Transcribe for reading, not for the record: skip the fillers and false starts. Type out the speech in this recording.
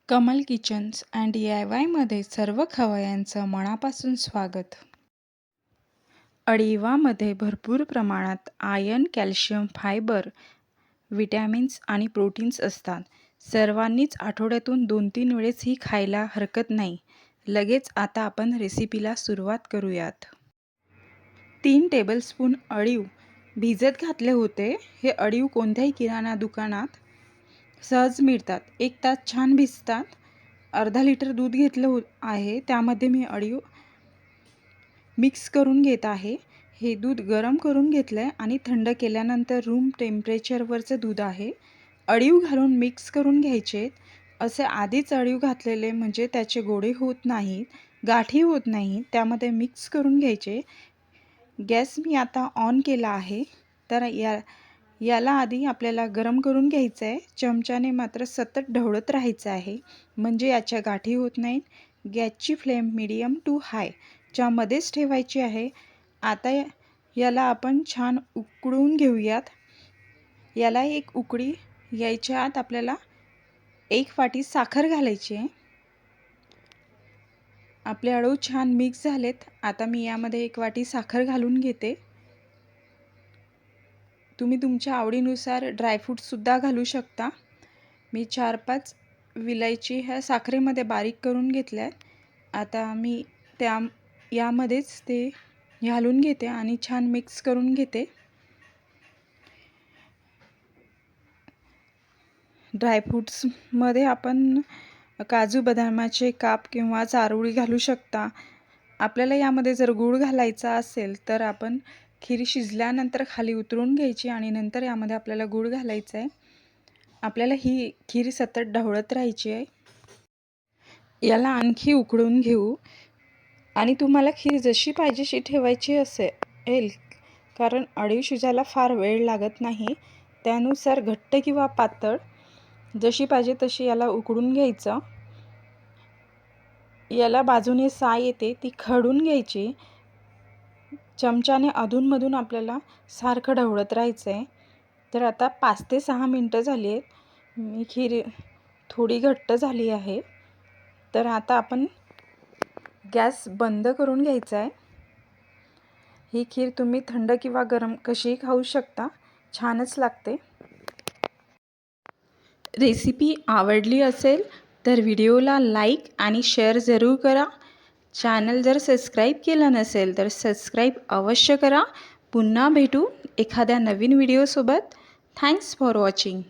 Kamal kitchens and DIYमध्ये सर्व खवय्यांचं मनापासून स्वागत. अळीवामध्ये भरपूर प्रमाणात आयर्न, कॅल्शियम, फायबर, विटॅमिन्स आणि प्रोटीन्स असतात. सर्वांनीच आठवड्यातून 2-3 वेळेस ही खायला हरकत नाही. लगेच आता आपण रेसिपीला सुरुवात करूयात. 3 टेबलस्पून अळीव भिजत घातले होते. हे अळीव कोणत्याही किराणा दुकानात सहज मिळतात. 1 तास छान भिजतात. अर्धा लिटर दूध घेतलं आहे. त्यामध्ये मी अळीव मिक्स करून घेत आहे. हे दूध गरम करून घेतलं आहे आणि थंड केल्यानंतर रूम टेम्परेचरवरचं दूध आहे. अळीव घालून मिक्स करून घ्यायचे. असे आधीच अळीव घातलेले म्हणजे त्याचे गोळे होत नाहीत, गाठी होत नाही. त्यामध्ये मिक्स करून घ्यायचे. गॅस मी आता ऑन केला आहे. तर याला आधी आपल्याला गरम करून घ्यायचं आहे. चमच्याने मात्र सतत ढवळत राहायचं आहे म्हणजे याच्या गाठी होत नाहीत. गॅसची फ्लेम मीडियम टू हायच्या मध्येच ठेवायची आहे. आता याला आपण छान उकळून घेऊयात. याला एक उकळी यायच्या आत आपल्याला 1 वाटी साखर घालायची आहे. आपले अळीव छान मिक्स झालेत. आता मी यामध्ये 1 वाटी साखर घालून घेते. तुम्ही तुमच्या आवडीनुसार ड्रायफ्रूटसुद्धा घालू शकता. मी 4-5 विलायची ह्या साखरेमध्ये बारीक करून घेतल्या आहेत. आता मी यामध्येच ते घालून घेते आणि छान मिक्स करून घेते. ड्रायफ्रूट्समध्ये आपण काजू बदामाचे काप किंवा चारोळी घालू शकता. आपल्याला यामध्ये जर गूळ घालायचा असेल तर आपण खीर शिजल्यानंतर खाली उतरून घ्यायची आणि नंतर यामध्ये आपल्याला गूळ घालायचा आहे. आपल्याला ही खीर सतत ढवळत राहायची आहे. याला आणखी उकळून घेऊ आणि तुम्हाला खीर जशी पाहिजेशी ठेवायची असेल, कारण अळीव शिजायला फार वेळ लागत नाही, त्यानुसार घट्ट किंवा पातळ जशी पाहिजे तशी याला उकळून घ्यायचं. याला बाजूने साय येते ती खडून घ्यायची. चमच्याने अधूनमधून आपल्याला सारखं ढवळत राहायचं आहे. तर आता 5 ते 6 मिनटं झाली आहेत. मी खीर थोडी घट्ट झाली आहे. तर आता आपण गॅस बंद करून घ्यायचा आहे. ही खीर तुम्ही थंड किंवा गरम कशीही खाऊ शकता, छानच लागते. रेसिपी आवडली असेल तर व्हिडिओला लाईक आणि शेअर जरूर करा. चॅनल जर सबस्क्राईब केलं नसेल तर सबस्क्राईब अवश्य करा. पुन्हा भेटू एखाद्या नवीन व्हिडिओसोबत. Thanks for watching.